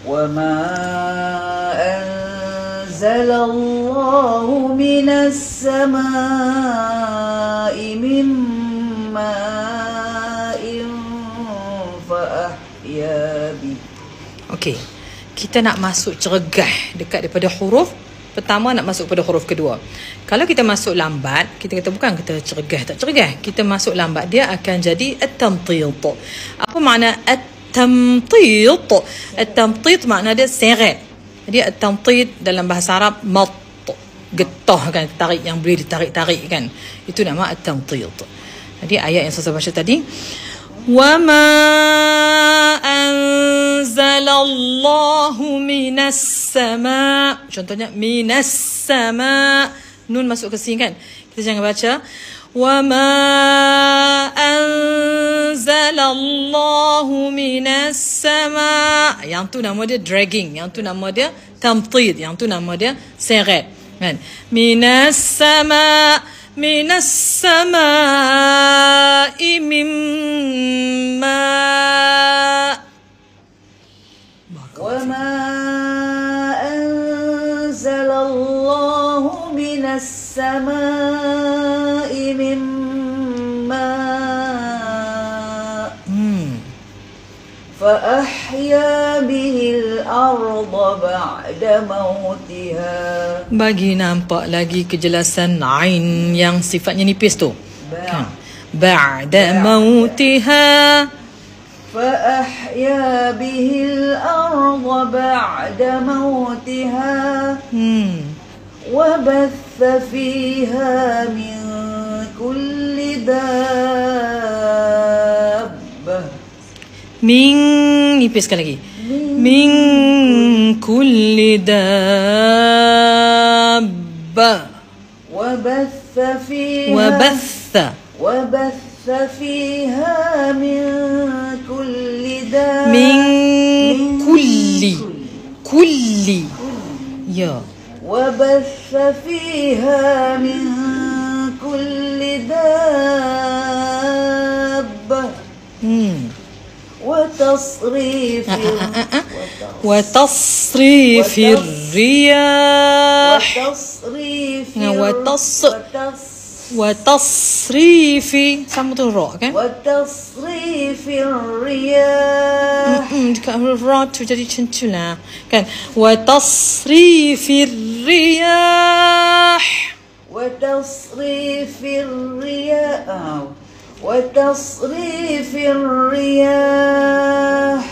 وما أنزل الله من السماء من ماء فأحيا به. Okey, kita nak masuk ceregah dekat daripada huruf pertama nak masuk pada huruf kedua. Kalau kita masuk lambat, kita kata bukan kita ceregah, tak ceregah. Kita masuk lambat, dia akan jadi at-tamtid. Apa makna at-tamtid? At-tamtid makna dia seret. Jadi at-tamtid dalam bahasa Arab mat, getah kan, tarik yang boleh ditarik-tarik kan. Itu nama at-tamtid. Jadi ayat yang saya baca tadi, وَمَا أَنزَلَ اللَّهُ مِنَ السَّمَاءِ. Contohnya minas sama, nun masuk ke sini kan. Kita jangan baca وَمَا أَنزَلَ اللَّهُ مِنَ السَّمَاءِ. Yang tu nama dia dragging, yang tu nama dia tamtid, yang tu nama dia seret kan. Minas sama, من السماء من ماء وما أنزل الله من السماء من ماء فأحيا به الأرض بعد موتها. Bagi nampak lagi kejelasan ain yang sifatnya nipis tu. Kan? Ba'da mautiha. فأحيا به الأرض بعد موتها وبث فيها من كل دابة. Min nipiskan lagi. Min kulli dabba. وبث فيها من كل دابة. من كل يا. وبث فيها من كل دابة. وتصريف الرياح. وتصريف sama tu ra kan. وتصريف الرياح. Dekat ra tu jadi macam lah kan. وتصريف الرياح. وتصريف الرياح. وتصريف الرياح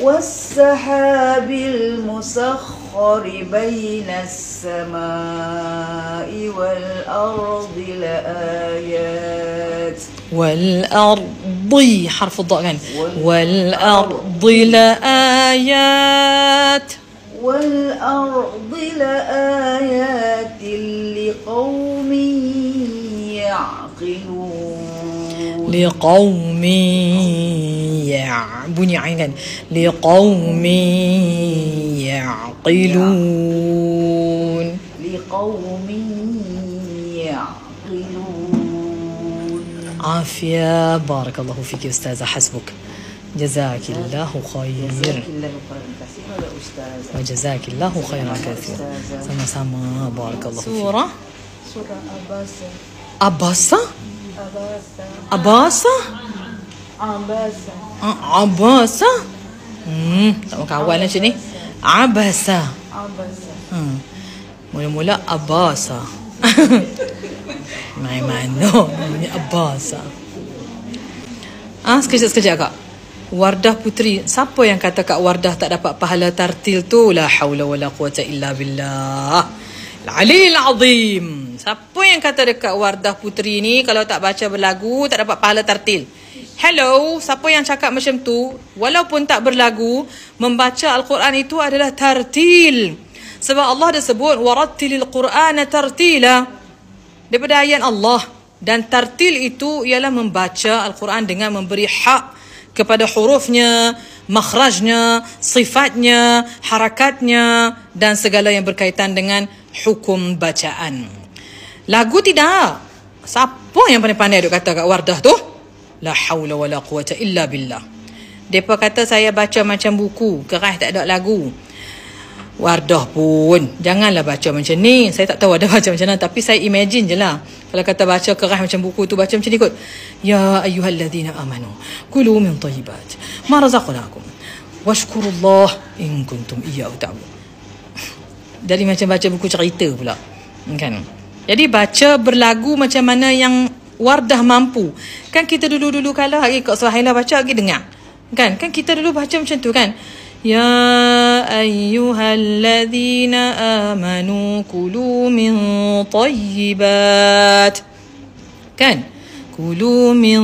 والسحاب المسخر بين السماء والأرض لآيات. والأرض حرف الضاء كان. والأرض لآيات. والأرض لآيات لقوم لقوم bunyi ain kan. لقوم يعقلون. لقوم يعقلون. عافية. بارك الله فيك يا أستاذة. حسبك. جزاك الله خير. جزاك الله خيرا كثيرا يا أستاذة. وجزاك الله خيرا كثيرا. sama-sama. بارك الله فيك. سورة Abasa. Abasa? Abasa. Abasa? Abasa. Abasa? Tak mau kawan lah macam ni. Abasa. Abasa. Mula-mula Abasa. Main mana namanya Abasa. Sekejap Kak. Wardah Putri. Siapa yang kata Kak Wardah tak dapat pahala tartil tu? La haula wala quwata illa billah. Al-Aliyil Azim. Siapa yang kata dekat Wardah Putri ni kalau tak baca berlagu tak dapat pahala tartil? Hello, siapa yang cakap macam tu? Walaupun tak berlagu, membaca Al-Quran itu adalah tartil. Sebab Allah dah sebut warattilil Qur'ana tartila daripada ayat Allah. Dan tartil itu ialah membaca Al-Quran dengan memberi hak kepada hurufnya, makhrajnya, sifatnya, harakatnya dan segala yang berkaitan dengan hukum bacaan. Lagu tidak. Siapa yang pandai-pandai duk kata kat Wardah tu? La haula wala quwata illa billah. Depa kata saya baca macam buku, keras tak ada lagu. Wardah pun janganlah baca macam ni. Saya tak tahu ada baca macam mana, tapi saya imagine je lah. Kalau kata baca keras macam buku tu, baca macam ni kot. Ya ayyuhalladzina amanu kulu min thayyibat ma razaqnakum washkurullah in kuntum iyyahu ta'budun. Jadi macam baca buku cerita pula, kan? Jadi baca berlagu macam mana yang Wardah mampu. Kan kita dulu kala Kak Suhaila baca lagi dengar. Kan kita dulu baca macam tu kan. Ya ayyuhalladzina amanu kulu min thayyibat. Kan? Kulu min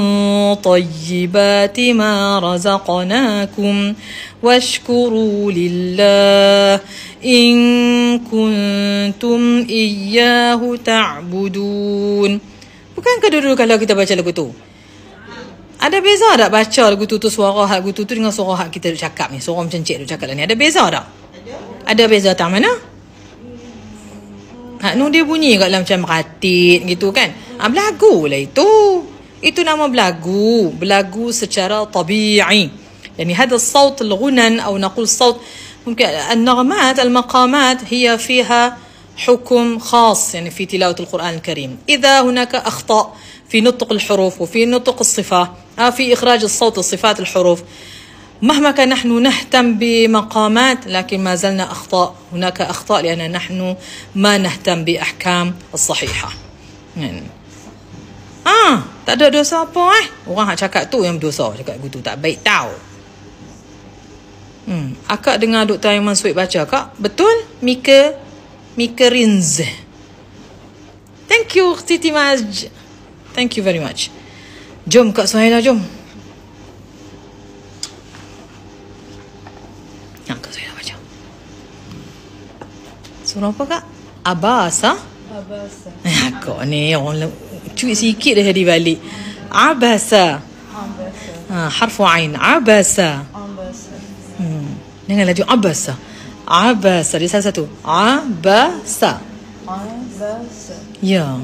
tayyibati ma razaqnakum washkuru lillah in kuntum iyyahu ta'budun. Bukankah dulu kalau kita baca lagu tu, ada beza tak baca lagu tu suara lagu tu dengan suara hak kita duk cakap ni, suara macam cik duk cakap lah ni, ada beza tak? Ada beza tak mana? Hak nu dia bunyi kat dalam macam meratit gitu kan. Belagu lah itu. Itu nama belagu. Belagu secara tabi'i. Yani هذا الصوت الغنن أو نقول صوت ممكن النغمات المقامات هي فيها حكم خاص يعني في تلاوة القرآن الكريم. إذا هناك أخطاء في نطق الحروف وفي نطق الصفة في إخراج الصوت الصفات الحروف، مهما كان نحن نهتم بمقامات لكن ما زلنا أخطاء. هناك أخطاء لأن نحن ما نهتم بأحكام الصحيحة. يعني tak ada dosa apa Orang hak cakap tu yang berdosa, cakap gitu tak baik tau. Akak dengar Dr. Aiman Suid baca, Kak, betul? Mika Rinz. Thank you Siti Maj. Thank you very much. Jom Kak Suhaila, jom. Kak Suhaila baca. Surah apa Kak? Abasa. Kak ni orang cuit sikit dah jadi balik. Abasa. Harfu ain. Abasa. Dengan laju abasa. Abasa. Dia salah satu. Abasa. Ya.